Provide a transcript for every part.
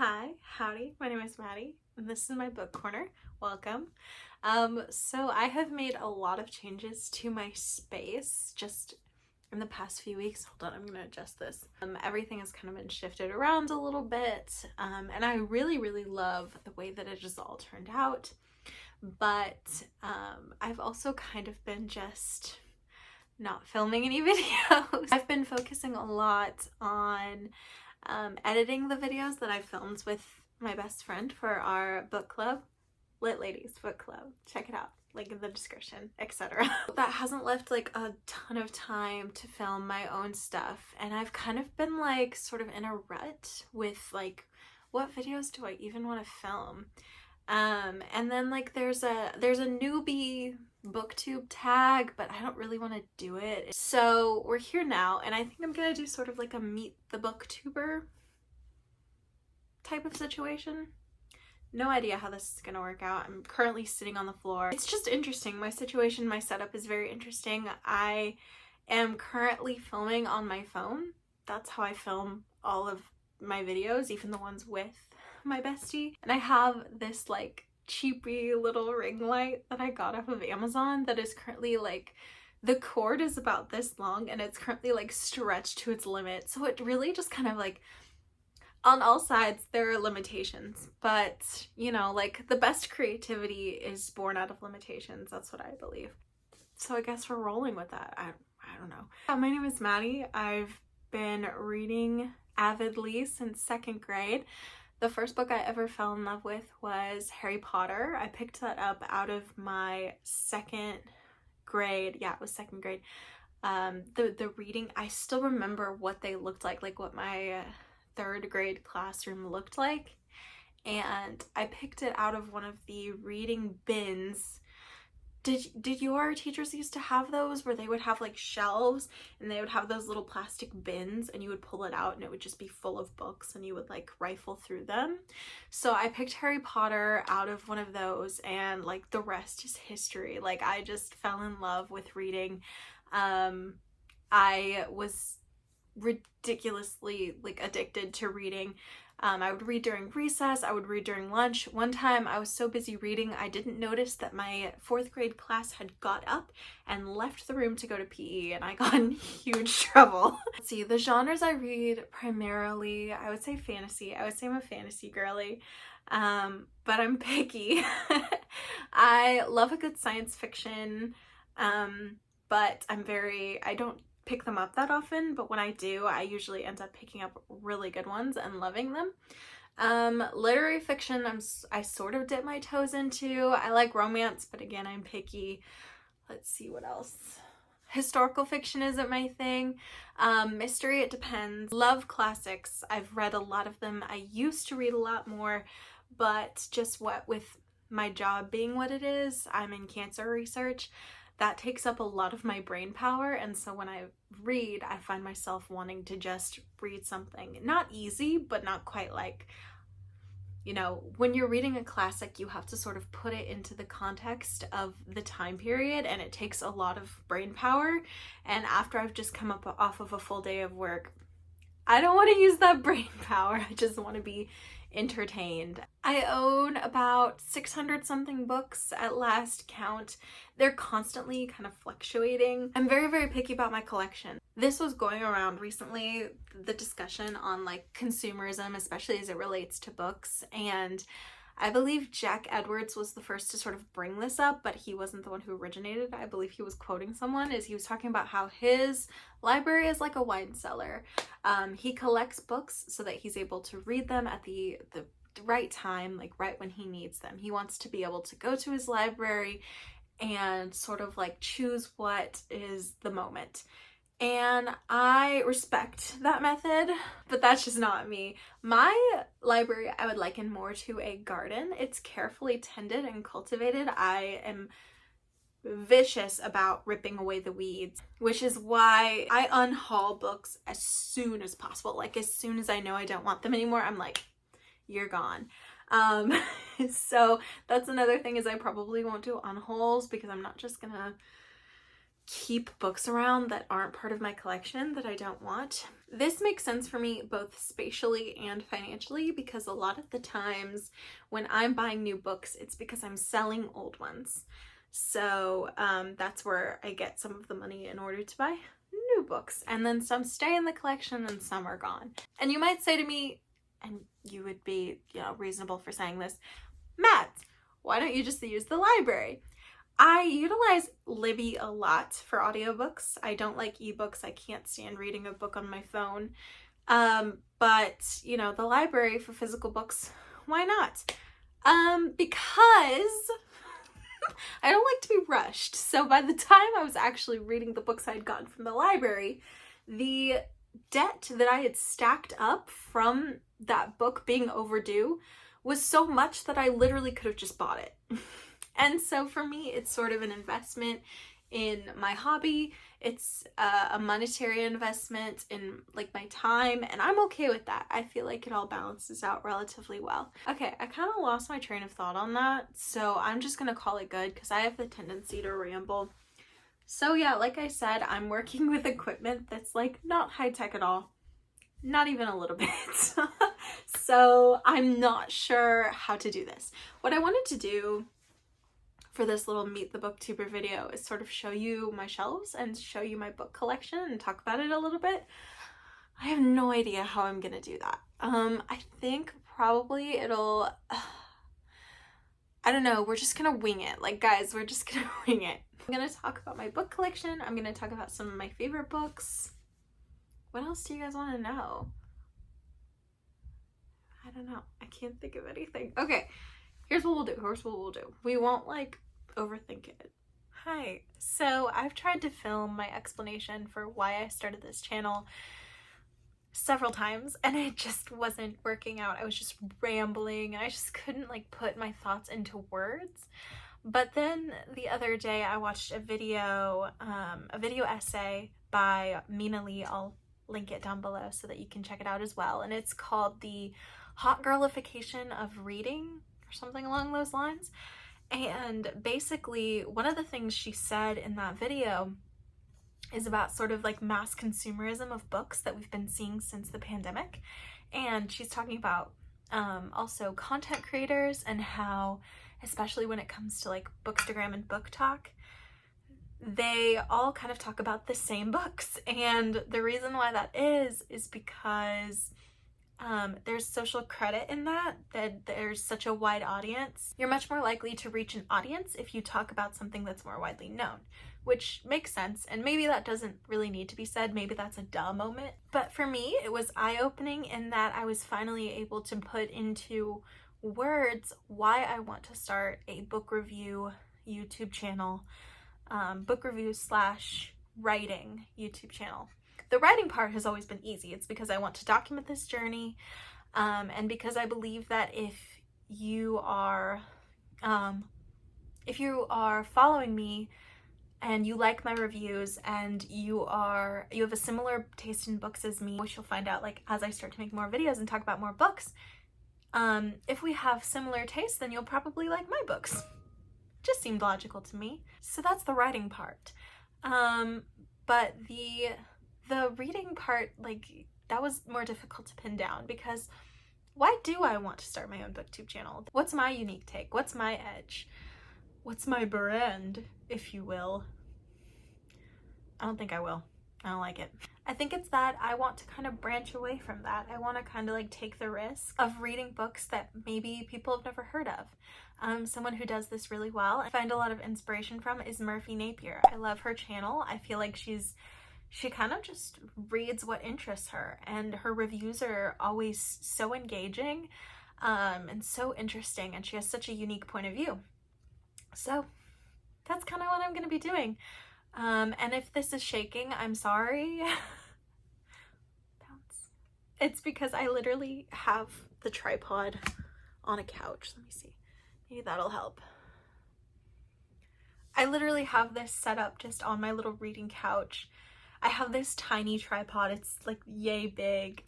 Hi, howdy, my name is Maddie, and this is my book corner. Welcome. So I have made a lot of changes to my space just in the past few weeks. Hold on, I'm gonna adjust this. Everything has kind of been shifted around a little bit, and I really love the way that it just all turned out. But I've also kind of been just not filming any videos. I've been focusing a lot on editing the videos that I filmed with my best friend for our book club, Lit Ladies Book Club. Check it out, link in the description, etc. That hasn't left like a ton of time to film my own stuff, and I've kind of been like sort of in a rut with like, what videos do I even want to film? And then like there's a newbie booktube tag, but I don't really want to do it. So we're here now, and I think I'm gonna do sort of like a meet the booktuber type of situation. No idea how this is gonna work out. I'm currently sitting on the floor. It's just interesting. My situation, my setup is very interesting. I am currently filming on my phone. That's how I film all of my videos, even the ones with my bestie. And I have this like cheapy little ring light that I got off of Amazon that is currently like, the cord is about this long and it's currently like stretched to its limit. So it really just kind of like, on all sides there are limitations, but you know, like the best creativity is born out of limitations. That's what I believe. So I guess we're rolling with that. I don't know. My name is Maddie. I've been reading avidly since second grade. The first book I ever fell in love with was Harry Potter. I picked that up out of my second grade. Yeah, it was second grade. The reading, I still remember what they looked like what my third grade classroom looked like. And I picked it out of one of the reading bins. Did your teachers used to have those where they would have like shelves and they would have those little plastic bins and you would pull it out and it would just be full of books and you would like rifle through them? So I picked Harry Potter out of one of those, and like the rest is history. Like I just fell in love with reading. I was ridiculously like addicted to reading. I would read during recess, I would read during lunch. One time I was so busy reading I didn't notice that my fourth grade class had got up and left the room to go to PE, and I got in huge trouble. Let's see, the genres I read primarily, I would say fantasy. I would say I'm a fantasy girly, but I'm picky. I love a good science fiction, but I don't pick them up that often, but when I do, I usually end up picking up really good ones and loving them. Literary fiction, I sort of dip my toes into. I like romance, but again, I'm picky. Let's see what else. Historical fiction isn't my thing. Mystery, it depends. Love classics. I've read a lot of them. I used to read a lot more, but just what with my job being what it is, I'm in cancer research. That takes up a lot of my brain power, and so when I read, I find myself wanting to just read something not easy, but not quite like, you know, when you're reading a classic, you have to sort of put it into the context of the time period, and it takes a lot of brain power. And after I've just come up off of a full day of work, I don't want to use that brain power. I just want to be entertained. I own about 600 something books at last count. They're constantly kind of fluctuating. I'm very picky about my collection. This was going around recently, the discussion on like consumerism, especially as it relates to books, and I believe Jack Edwards was the first to sort of bring this up, but he wasn't the one who originated it. I believe he was quoting someone as he was talking about how his library is like a wine cellar. He collects books so that he's able to read them at the right time, like right when he needs them. He wants to be able to go to his library and sort of like choose what is the moment. And I respect that method, but that's just not me. My library I would liken more to a garden. It's carefully tended and cultivated. I am vicious about ripping away the weeds, which is why I unhaul books as soon as possible. Like as soon as I know I don't want them anymore, I'm like, you're gone. So that's another thing, is I probably won't do unhauls because I'm not just gonna keep books around that aren't part of my collection that I don't want. This makes sense for me both spatially and financially, because a lot of the times when I'm buying new books, it's because I'm selling old ones. So that's where I get some of the money in order to buy new books. And then some stay in the collection and some are gone. And you might say to me, and you would be, reasonable for saying this, Matt, why don't you just use the library? I utilize Libby a lot for audiobooks. I don't like ebooks. I can't stand reading a book on my phone. But the library for physical books, why not? Because I don't like to be rushed. So by the time I was actually reading the books I'd gotten from the library, the debt that I had stacked up from that book being overdue was so much that I literally could have just bought it. And so for me, it's sort of an investment in my hobby. It's a monetary investment in like my time, and I'm okay with that. I feel like it all balances out relatively well. Okay, I kind of lost my train of thought on that, so I'm just gonna call it good because I have the tendency to ramble. So yeah, like I said, I'm working with equipment that's like not high tech at all. Not even a little bit. So I'm not sure how to do this. What I wanted to do for this little Meet the Booktuber video is sort of show you my shelves and show you my book collection and talk about it a little bit. I have no idea how I'm gonna do that. I think probably it'll, I don't know, we're just gonna wing it. Like guys, we're just gonna wing it. I'm gonna talk about my book collection. I'm gonna talk about some of my favorite books. What else do you guys wanna know? I don't know, I can't think of anything. Okay. Here's what we'll do. We won't like overthink it. Hi. So I've tried to film my explanation for why I started this channel several times and it just wasn't working out. I was just rambling and I just couldn't like put my thoughts into words. But then the other day I watched a video essay by Mina Lee. I'll link it down below so that you can check it out as well. And it's called The Hot Girlification of Reading, something along those lines. And basically one of the things she said in that video is about sort of like mass consumerism of books that we've been seeing since the pandemic. And she's talking about also content creators and how, especially when it comes to like bookstagram and book talk, they all kind of talk about the same books. And the reason why that is because there's social credit in that there's such a wide audience. You're much more likely to reach an audience if you talk about something that's more widely known, which makes sense. And maybe that doesn't really need to be said. Maybe that's a duh moment. But for me, it was eye-opening in that I was finally able to put into words why I want to start a book review YouTube channel, book review / writing YouTube channel. The writing part has always been easy. It's because I want to document this journey, and because I believe that if you are following me and you like my reviews and you have a similar taste in books as me, which you'll find out like as I start to make more videos and talk about more books, if we have similar tastes, then you'll probably like my books. Just seemed logical to me. So that's the writing part. But the reading part, like, that was more difficult to pin down because why do I want to start my own booktube channel? What's my unique take? What's my edge? What's my brand, if you will? I don't think I will. I don't like it. I think it's that I want to kind of branch away from that. I want to kind of like take the risk of reading books that maybe people have never heard of. Someone who does this really well, I find a lot of inspiration from, is Murphy Napier. I love her channel. I feel like she kind of just reads what interests her, and her reviews are always so engaging and so interesting, and she has such a unique point of view. So that's kind of what I'm going to be doing. And if this is shaking, I'm sorry. Bounce. It's because I literally have the tripod on a couch. Let me see. Maybe that'll help. I literally have this set up just on my little reading couch. I have this tiny tripod. It's like yay big.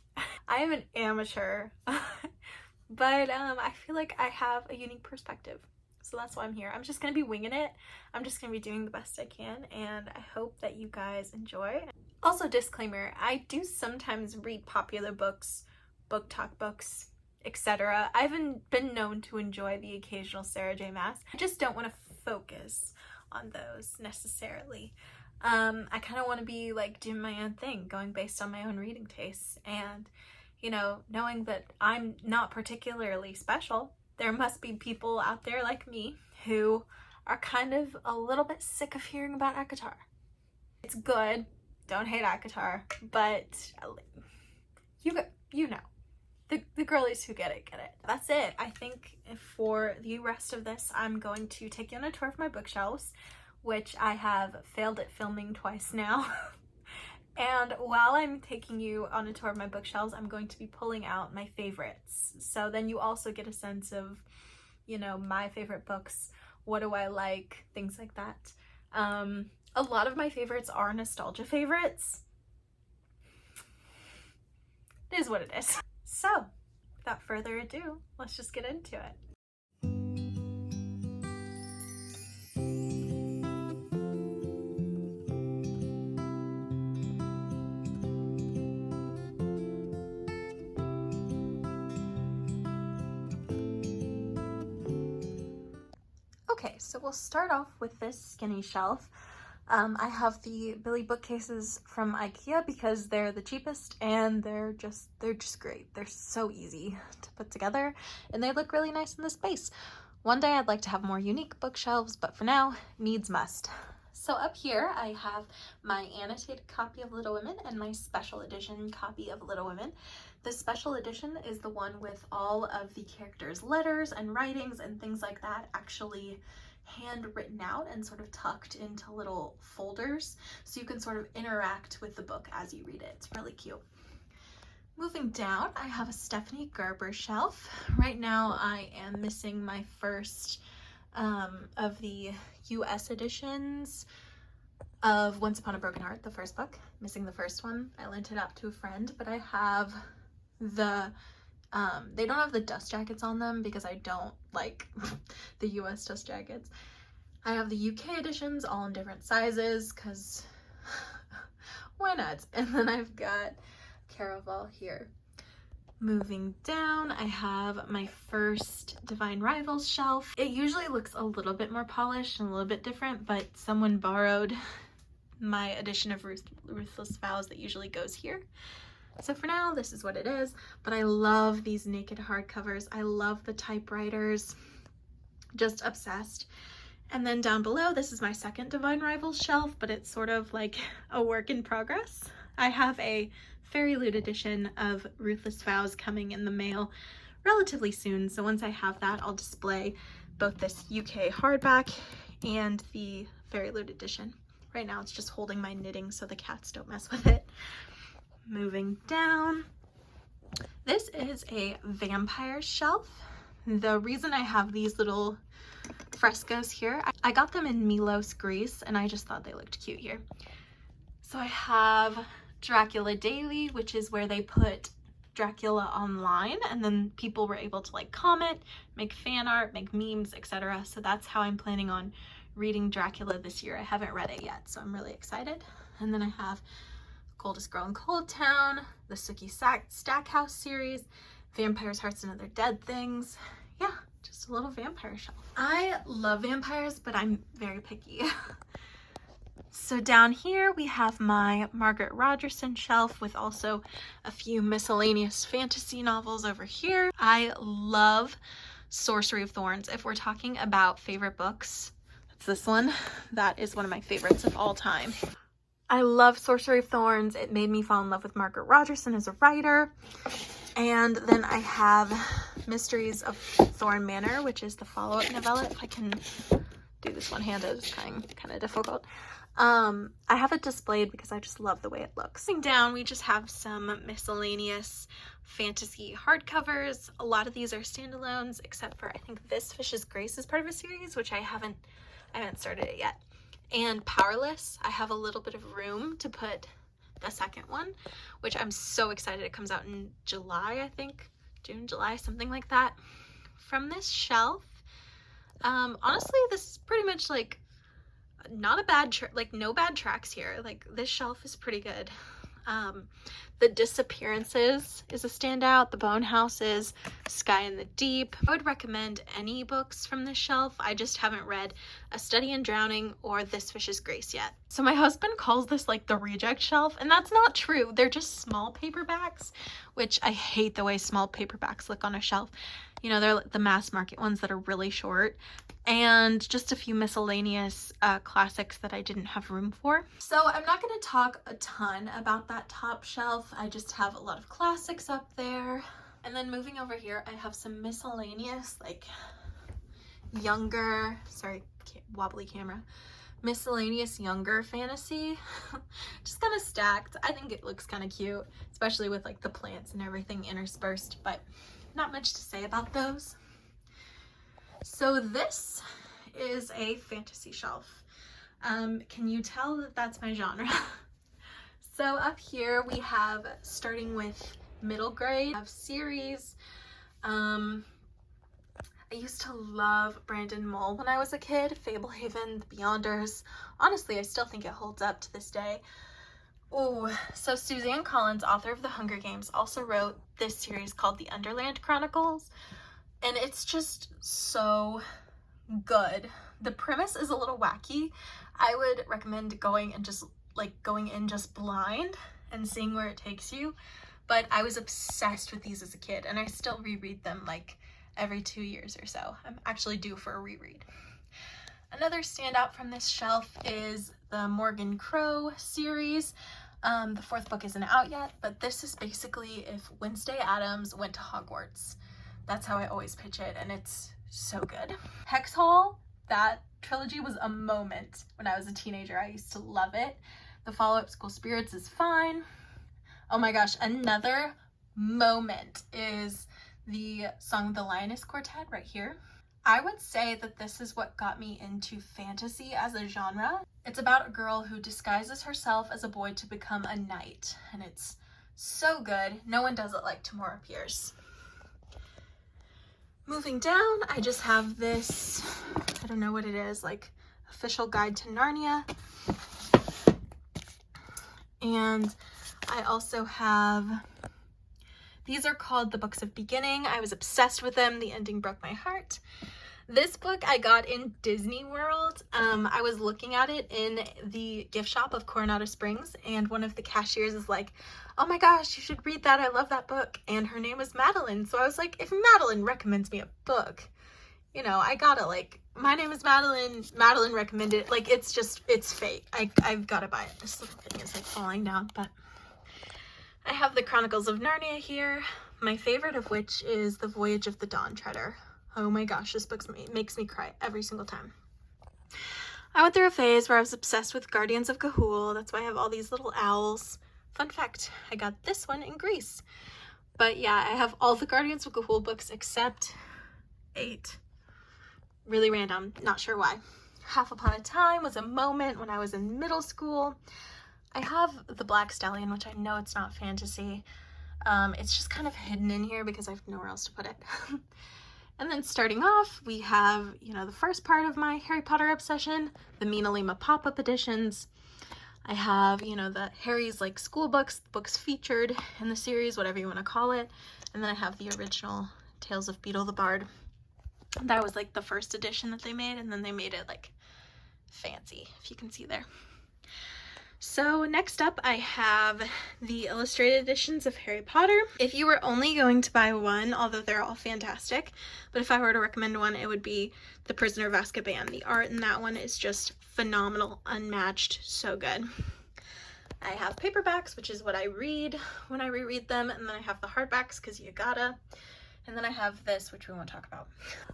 I am an amateur, but I feel like I have a unique perspective. So so that's why I'm here. I'm just gonna be winging it. I'm just gonna be doing the best I can, and I hope that you guys enjoy. Also, disclaimer, I do sometimes read popular books, book talk books, etc. I've been known to enjoy the occasional Sarah J. Maas. I just don't want to focus on those necessarily. I kind of want to be like doing my own thing, going based on my own reading tastes, and you know, knowing that I'm not particularly special. There must be people out there like me who are kind of a little bit sick of hearing about ACOTAR. It's good, don't hate ACOTAR, but you know. The girlies who get it, get it. That's it. I think for the rest of this, I'm going to take you on a tour of my bookshelves, which I have failed at filming twice now. And while I'm taking you on a tour of my bookshelves, I'm going to be pulling out my favorites. So then you also get a sense of, you know, my favorite books, what do I like, things like that. A lot of my favorites are nostalgia favorites. It is what it is. So, without further ado, let's just get into it. Okay, so we'll start off with this skinny shelf. I have the Billy bookcases from IKEA because they're the cheapest and they're just great. They're so easy to put together and they look really nice in the space. One day I'd like to have more unique bookshelves, but for now, needs must. So up here I have my annotated copy of Little Women and my special edition copy of Little Women. The special edition is the one with all of the characters' letters and writings and things like that actually handwritten out and sort of tucked into little folders, so you can sort of interact with the book as you read it. It's really cute. Moving down, I have a Stephanie Gerber shelf. Right now I am missing my first of the US editions of Once Upon a Broken Heart, the first book. Missing the first one. I lent it out to a friend, but I have the they don't have the dust jackets on them because I don't like the US dust jackets. I have the UK editions all in different sizes because why not? And then I've got Caraval here. Moving down, I have my first Divine Rivals shelf. It usually looks a little bit more polished and a little bit different, but someone borrowed my edition of Ruthless Vows that usually goes here. So for now, this is what it is, but I love these naked hardcovers. I love the typewriters, just obsessed. And then down below, this is my second Divine Rivals shelf, but it's sort of like a work in progress. I have a Fairy Loot edition of Ruthless Vows coming in the mail relatively soon, so once I have that, I'll display both this UK hardback and the Fairy Loot edition. Right now, it's just holding my knitting so the cats don't mess with it. Moving down, this is a vampire shelf. The reason I have these little frescoes here, I got them in Milos, Greece, and I just thought they looked cute here. So I have Dracula Daily, which is where they put Dracula online, and then people were able to like comment, make fan art, make memes, etc. So that's how I'm planning on reading Dracula this year. I haven't read it yet, so I'm really excited. And then I have Coldest Girl in Cold Town, the Sookie Stackhouse series, Vampires, Hearts, and Other Dead Things. Yeah, just a little vampire shelf. I love vampires, but I'm very picky. So down here we have my Margaret Rogerson shelf with also a few miscellaneous fantasy novels over here. I love Sorcery of Thorns. If we're talking about favorite books, it's this one. That is one of my favorites of all time. I love Sorcery of Thorns. It made me fall in love with Margaret Rogerson as a writer. And then I have Mysteries of Thorn Manor, which is the follow-up novella. If I can do this one-handed, it's kind of difficult. I have it displayed because I just love the way it looks. Going down, we just have some miscellaneous fantasy hardcovers. A lot of these are standalones, except for I think this Fish's Grace is part of a series, which I haven't started it yet. And Powerless, I have a little bit of room to put the second one, which I'm so excited. It comes out in July, I think. June, July, something like that. From this shelf, Honestly, this is pretty much like not a bad like no bad tracks here. Like this shelf is pretty good. The Disappearances is a standout. The Bone Houses, Sky in the Deep. I would recommend any books from this shelf. I just haven't read A Study in Drowning or This Fish's Grace yet. So my husband calls this like the reject shelf, and that's not true. They're just small paperbacks, which I hate the way small paperbacks look on a shelf. You know, they're the mass market ones that are really short, and just a few miscellaneous classics that I didn't have room for. So I'm not going to talk a ton about that top shelf. I just have a lot of classics up there. And then moving over here, I have some miscellaneous, like younger, sorry, wobbly camera, miscellaneous younger fantasy. Just kind of stacked. I think it looks kind of cute, especially with like the plants and everything interspersed, but not much to say about those. So this is a fantasy shelf. Can you tell that that's my genre? So up here we have, starting with middle grade, we have series. I used to love Brandon Mull when I was a kid. Fablehaven, The Beyonders. Honestly, I still think it holds up to this day. Oh, so Suzanne Collins, author of The Hunger Games, also wrote this series called The Underland Chronicles, and it's just so good. The premise is a little wacky. I would recommend going in just blind and seeing where it takes you, but I was obsessed with these as a kid, and I still reread them like every 2 years or so. I'm actually due for a reread. Another standout from this shelf is the Morgan Crow series. The fourth book isn't out yet, but this is basically if Wednesday Addams went to Hogwarts. That's how I always pitch it, and it's so good. Hex Hall, that trilogy was a moment when I was a teenager. I used to love it. The follow-up, School Spirits, is fine. Oh my gosh, another moment is the Song of the Lioness Quartet right here. I would say that this is what got me into fantasy as a genre. It's about a girl who disguises herself as a boy to become a knight, and it's so good. No one does it like Tamora Pierce. Moving down, I just have this, I don't know what it is, like Official Guide to Narnia. And I also have, these are called The Books of Beginning. I was obsessed with them. The ending broke my heart. This book I got in Disney World. I was looking at it in the gift shop of Coronado Springs, and one of the cashiers is like, oh my gosh, you should read that. I love that book. And her name was Madeline. So I was like, if Madeline recommends me a book, you know, I gotta, like, my name is Madeline. Madeline recommended it. Like, it's just, it's fate. I've got to buy it. This little thing is like falling down, but I have the Chronicles of Narnia here. My favorite of which is The Voyage of the Dawn Treader. Oh my gosh, this book makes me cry every single time. I went through a phase where I was obsessed with Guardians of Ga'Hoole. That's why I have all these little owls. Fun fact, I got this one in Greece. But yeah, I have all the Guardians of Ga'Hoole books except 8. Really random, not sure why. Half Upon a Time was a moment when I was in middle school. I have The Black Stallion, which I know it's not fantasy. It's just kind of hidden in here because I have nowhere else to put it. And then starting off, we have, you know, the first part of my Harry Potter obsession, the Mina Lima pop-up editions. I have, you know, the Harry's like school books, books featured in the series, whatever you want to call it. And then I have the original Tales of Beetle the Bard. That was like the first edition that they made, and then they made it like fancy, if you can see there. So next up, I have the illustrated editions of Harry Potter. If you were only going to buy one, although they're all fantastic, but if I were to recommend one, it would be The Prisoner of Azkaban. The art in that one is just phenomenal, unmatched, so good. I have paperbacks, which is what I read when I reread them, and then I have the hardbacks, because you gotta. And then I have this, which we won't talk about.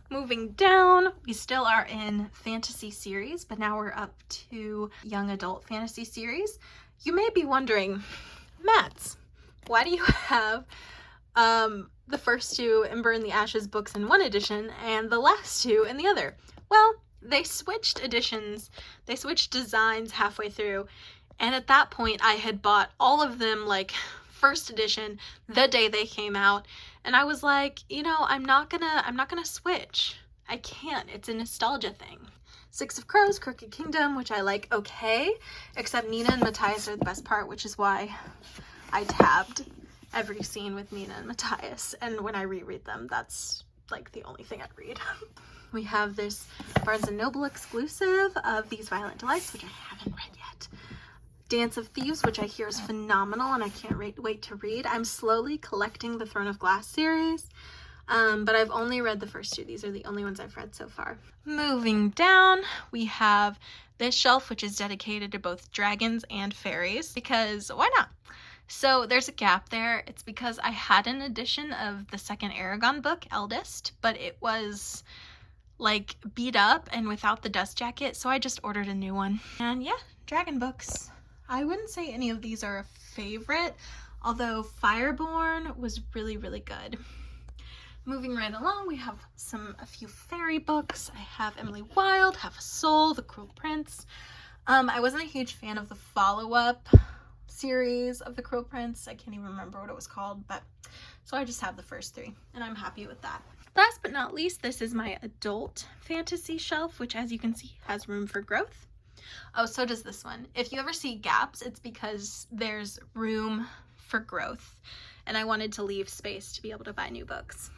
Moving down, we still are in fantasy series, but now we're up to young adult fantasy series. You may be wondering, Mats, why do you have the first 2 Ember in the Ashes books in one edition and the last 2 in the other? Well, they switched editions. They switched designs halfway through. And at that point, I had bought all of them, like, first edition the day they came out, and I was like, you know, I'm not gonna switch. I can't. It's a nostalgia thing. Six of Crows, Crooked Kingdom, which I like okay, except Nina and Matthias are the best part, which is why I tabbed every scene with Nina and Matthias. And when I reread them, that's like the only thing I'd read. We have this Barnes & Noble exclusive of These Violent Delights, which I haven't read yet. Dance of Thieves, which I hear is phenomenal and I can't wait to read. I'm slowly collecting the Throne of Glass series, but I've only read the first two. These are the only ones I've read so far. Moving down, we have this shelf, which is dedicated to both dragons and fairies, because why not? So there's a gap there. It's because I had an edition of the second Aragon book, Eldest, but it was like beat up and without the dust jacket, so I just ordered a new one. And yeah, dragon books. I wouldn't say any of these are a favorite, although Fireborn was really, really good. Moving right along, we have a few fairy books. I have Emily Wilde, Half a Soul, The Cruel Prince. I wasn't a huge fan of the follow-up series of The Cruel Prince. I can't even remember what it was called, but so I just have the first three and I'm happy with that. Last but not least, this is my adult fantasy shelf, which as you can see has room for growth. Oh, so does this one. If you ever see gaps, it's because there's room for growth and I wanted to leave space to be able to buy new books.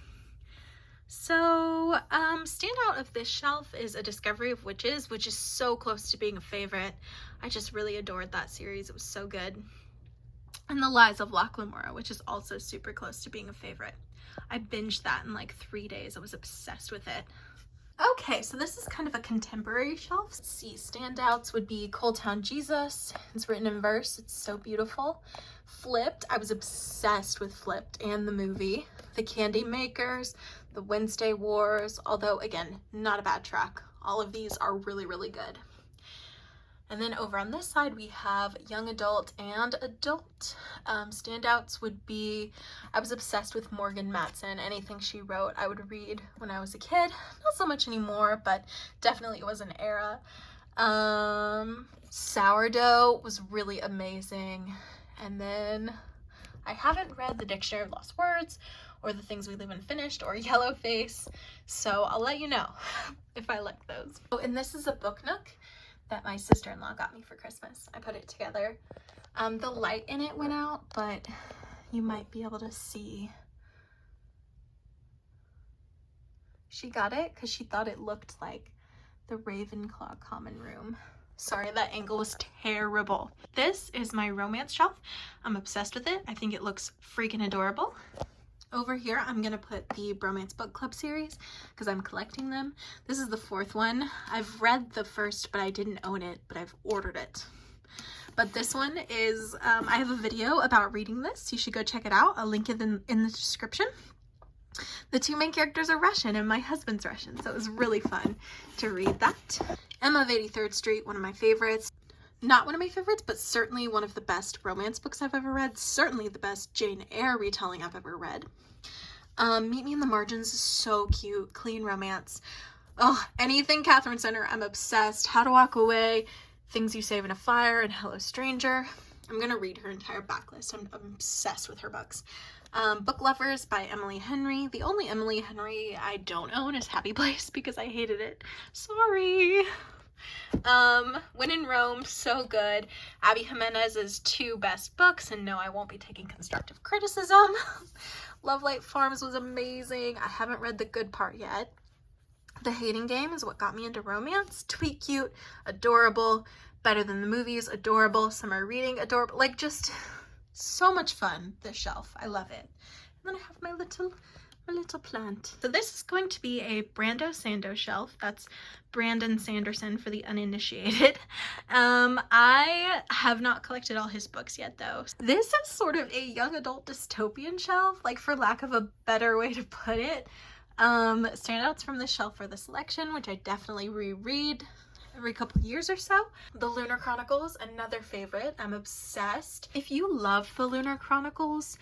So standout of this shelf is A Discovery of Witches, which is so close to being a favorite. I just really adored that series. It was so good. And The Lies of Locke Lamora, which is also super close to being a favorite. I binged that in like 3 days. I was obsessed with it. Okay, so this is kind of a contemporary shelf. Let's see, standouts would be Cold Town Jesus. It's written in verse. It's so beautiful. Flipped. I was obsessed with Flipped and the movie. The Candy Makers, The Wednesday Wars, although again, not a bad track. All of these are really, really good. And then over on this side, we have young adult and adult. Standouts would be, I was obsessed with Morgan Matson. Anything she wrote, I would read when I was a kid. Not so much anymore, but definitely it was an era. Sourdough was really amazing. And then I haven't read The Dictionary of Lost Words or The Things We Leave Unfinished or Yellowface, so I'll let you know if I like those. Oh, and this is a book nook that my sister-in-law got me for Christmas. I put it together. The light in it went out, but you might be able to see. She got it because she thought it looked like the Ravenclaw common room. Sorry, that angle was terrible. This is my romance shelf. I'm obsessed with it. I think it looks freaking adorable. Over here, I'm going to put the Bromance Book Club series because I'm collecting them. This is the fourth one. I've read the first, but I didn't own it, but I've ordered it. But this one is, I have a video about reading this. You should go check it out. I'll link it in the description. The two main characters are Russian and my husband's Russian, so it was really fun to read that. Emma of 83rd Street, one of my favorites. Not one of my favorites, but certainly one of the best romance books I've ever read. Certainly the best Jane Eyre retelling I've ever read. Meet Me in the Margins is so cute. Clean romance. Oh, anything Catherine Center, I'm obsessed. How to Walk Away, Things You Save in a Fire, and Hello Stranger. I'm gonna read her entire backlist. I'm obsessed with her books. Book Lovers by Emily Henry. The only Emily Henry I don't own is Happy Place because I hated it. Sorry. When in Rome, so good. Abby Jimenez's two best books, and no, I won't be taking constructive criticism. Lovelight Farms was amazing. I haven't read The Good Part yet. The Hating Game is what got me into romance. Tweet cute, adorable, better than the movies, adorable, summer reading, adorable, like just so much fun, this shelf. I love it. And then I have my little plant. So this is going to be a Brando Sando shelf. That's Brandon Sanderson for the uninitiated. I have not collected all his books yet though. This is sort of a young adult dystopian shelf, like for lack of a better way to put it. Standouts from this shelf are The Selection, which I definitely reread every couple years or so. The Lunar Chronicles, another favorite. I'm obsessed. If you love the Lunar Chronicles,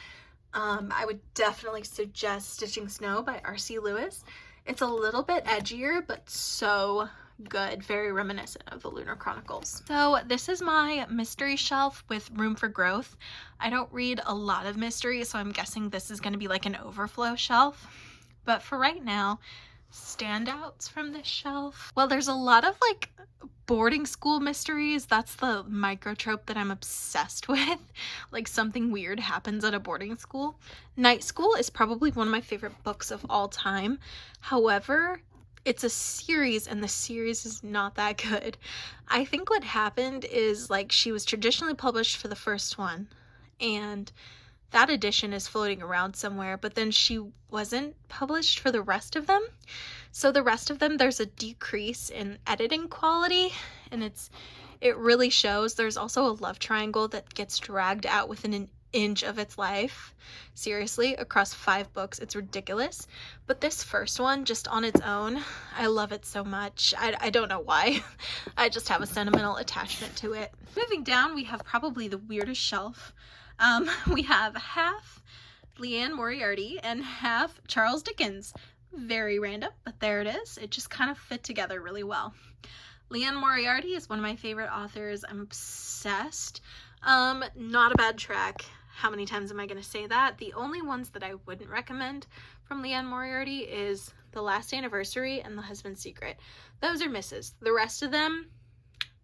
I would definitely suggest Stitching Snow by R.C. Lewis. It's a little bit edgier, but so good. Very reminiscent of the Lunar Chronicles. So this is my mystery shelf with room for growth. I don't read a lot of mystery, so I'm guessing this is going to be like an overflow shelf. But for right now, standouts from this shelf. Well, there's a lot of like boarding school mysteries. That's the microtrope that I'm obsessed with. Like something weird happens at a boarding school. Night School is probably one of my favorite books of all time. However, it's a series and the series is not that good. I think what happened is like she was traditionally published for the first one and that edition is floating around somewhere, but then she wasn't published for the rest of them. So the rest of them, there's a decrease in editing quality, and it really shows. There's also a love triangle that gets dragged out within an inch of its life. Seriously, across 5 books. It's ridiculous. But this first one, just on its own, I love it so much. I don't know why. I just have a sentimental attachment to it. Moving down, we have probably the weirdest shelf. We have half Leanne Moriarty and half Charles Dickens. Very random, but there it is. It just kind of fit together really well. Leanne Moriarty is one of my favorite authors. I'm obsessed. Not a bad track. How many times am I going to say that? The only ones that I wouldn't recommend from Leanne Moriarty is The Last Anniversary and The Husband's Secret. Those are misses. The rest of them,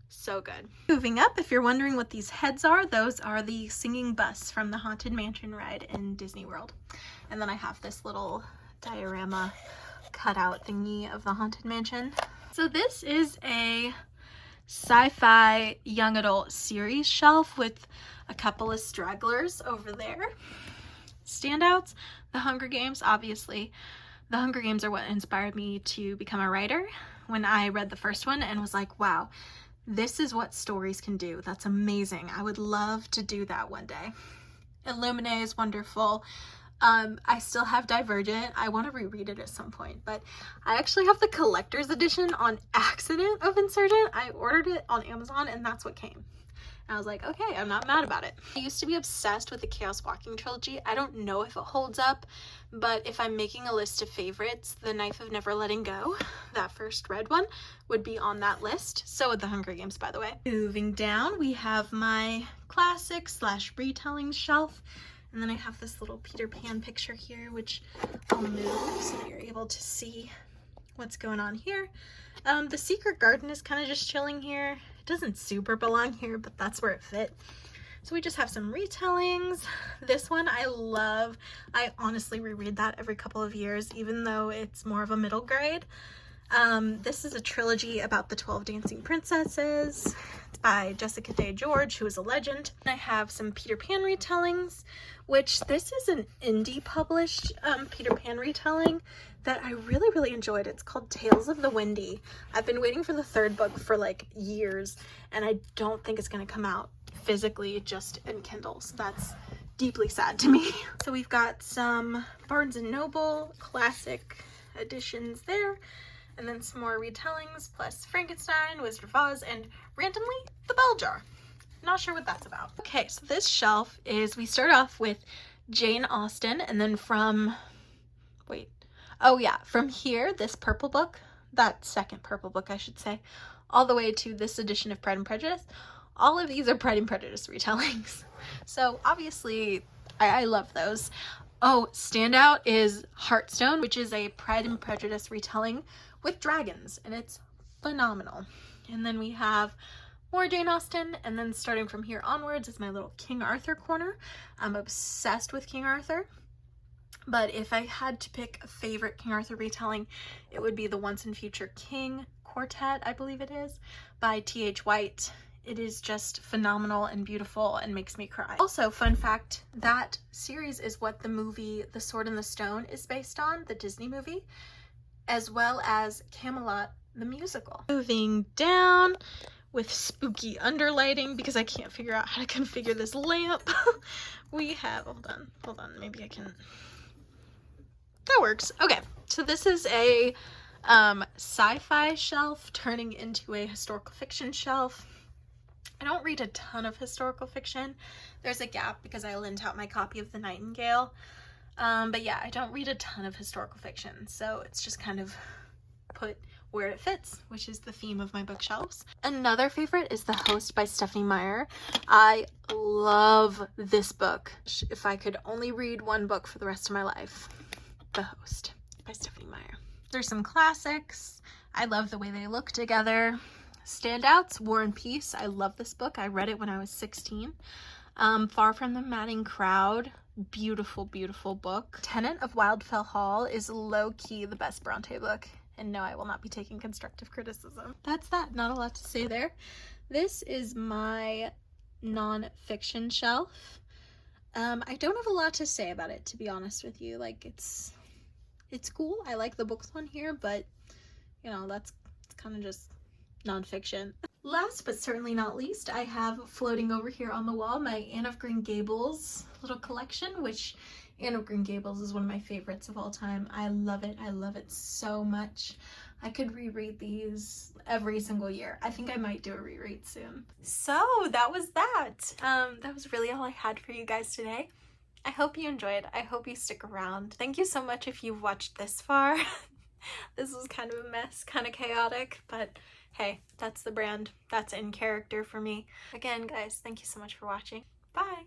so good. Moving up, if you're wondering what these heads are, those are the singing bus from the Haunted Mansion ride in Disney World. And then I have this little diorama cutout thingy of the Haunted Mansion. So this is a sci-fi young adult series shelf with a couple of stragglers over there. Standouts, The Hunger Games, obviously. The Hunger Games are what inspired me to become a writer when I read the first one and was like, wow, this is what stories can do. That's amazing. I would love to do that one day. Illuminae is wonderful. I still have Divergent. I want to reread it at some point, but I actually have the collector's edition on accident of Insurgent. I ordered it on Amazon and that's what came. And I was like, okay, I'm not mad about it. I used to be obsessed with the Chaos Walking trilogy. I don't know if it holds up, but if I'm making a list of favorites, The Knife of Never Letting Go, that first read one, would be on that list. So would The Hunger Games, by the way. Moving down, we have my classic / retelling shelf. And then I have this little Peter Pan picture here, which I'll move so that you're able to see what's going on here. The Secret Garden is kind of just chilling here. It doesn't super belong here, but that's where it fit. So we just have some retellings. This one I love. I honestly reread that every couple of years, even though it's more of a middle grade. This is a trilogy about the 12 Dancing Princesses. It's by Jessica Day George, who is a legend. I have some Peter Pan retellings, which this is an indie published Peter Pan retelling that I really, really enjoyed. It's called Tales of the Windy. I've been waiting for the 3rd book for like years, and I don't think it's going to come out physically, just in Kindle. So that's deeply sad to me. So we've got some Barnes & Noble classic editions there. And then some more retellings, plus Frankenstein, Wizard of Oz, and randomly, The Bell Jar. Not sure what that's about. Okay, so this shelf is, we start off with Jane Austen, and then from here, this purple book, that second purple book, I should say, all the way to this edition of Pride and Prejudice. All of these are Pride and Prejudice retellings. So obviously, I love those. Oh, standout is Heartstone, which is a Pride and Prejudice retelling with dragons, and it's phenomenal. And then we have more Jane Austen, and then starting from here onwards is my little King Arthur corner. I'm obsessed with King Arthur, but if I had to pick a favorite King Arthur retelling, it would be the Once and Future King Quartet, I believe it is, by T.H. White. It is just phenomenal and beautiful and makes me cry. Also, fun fact, that series is what the movie The Sword and the Stone is based on, the Disney movie, as well as Camelot, the musical. Moving down with spooky underlighting because I can't figure out how to configure this lamp. We have, hold on, maybe I can, that works. Okay, so this is a sci-fi shelf turning into a historical fiction shelf. I don't read a ton of historical fiction. There's a gap because I lent out my copy of The Nightingale. But yeah, I don't read a ton of historical fiction, so it's just kind of put where it fits, which is the theme of my bookshelves. Another favorite is The Host by Stephanie Meyer. I love this book. If I could only read one book for the rest of my life, The Host by Stephanie Meyer. There's some classics. I love the way they look together. Standouts, War and Peace. I love this book. I read it when I was 16. Far from the Madding Crowd. Beautiful, beautiful book. Tenant of Wildfell Hall is low-key the best Bronte book. And no, I will not be taking constructive criticism. That's that. Not a lot to say there. This is my non-fiction shelf. I don't have a lot to say about it, to be honest with you. Like, it's cool. I like the books on here, but, you know, it's kind of just non-fiction. Last but certainly not least, I have floating over here on the wall my Anne of Green Gables little collection, which Anne of Green Gables is one of my favorites of all time. I love it. I love it so much. I could reread these every single year. I think I might do a reread soon. So that was that. That was really all I had for you guys today. I hope you enjoyed. I hope you stick around. Thank you so much if you've watched this far. This was kind of a mess, kind of chaotic, but hey, that's the brand. That's in character for me. Again, guys, thank you so much for watching. Bye!